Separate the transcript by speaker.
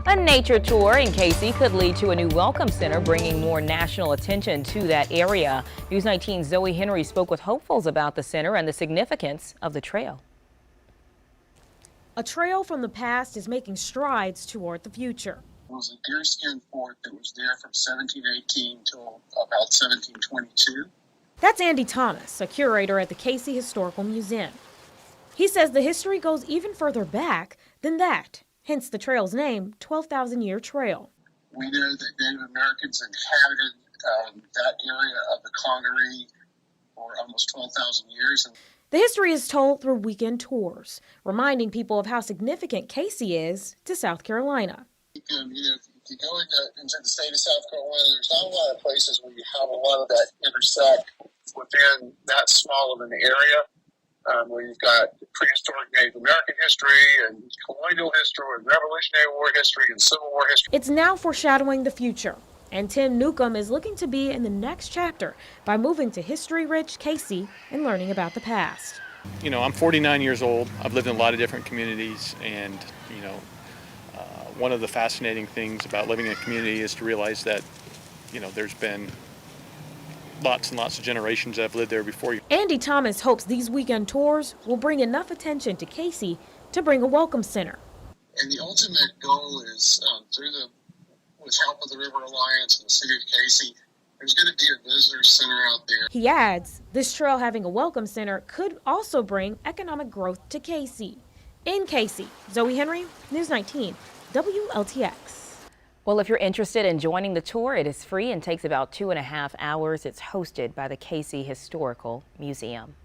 Speaker 1: A nature tour in Cayce could lead to a new welcome center, bringing more national attention to that area. News 19's Zoe Henry spoke with hopefuls about the center and the significance of the trail.
Speaker 2: A trail from the past is making strides toward the future.
Speaker 3: It was a deerskin fort that was there from 1718 till about 1722.
Speaker 2: That's Andy Thomas, a curator at the Cayce Historical Museum. He says the history goes even further back than that, hence the trail's name, 12,000-Year Trail.
Speaker 3: We know that Native Americans inhabited that area of the Congaree for almost 12,000 years.
Speaker 2: The history is told through weekend tours, reminding people of how significant Cayce is to South Carolina.
Speaker 3: If you go into the state of South Carolina, there's not a lot of places where you have a lot of that intersect within that small of an area, where you've got prehistoric Native American history and colonial history and Revolutionary War history and Civil War history.
Speaker 2: It's now foreshadowing the future, and Tim Newcomb is looking to be in the next chapter by moving to history-rich Cayce and learning about the past.
Speaker 4: You know, I'm 49 years old. I've lived in a lot of different communities, and one of the fascinating things about living in a community is to realize that, there's been lots and lots of generations that have lived there before you.
Speaker 2: Andy Thomas hopes these weekend tours will bring enough attention to Cayce to bring a welcome center.
Speaker 3: And the ultimate goal is, with help of the River Alliance and the city of Cayce, there's going to be a visitor center out there.
Speaker 2: He adds, this trail having a welcome center could also bring economic growth to Cayce. In Cayce, Zoe Henry, News 19, WLTX.
Speaker 1: Well, if you're interested in joining the tour, it is free and takes about 2.5 hours. It's hosted by the Cayce Historical Museum.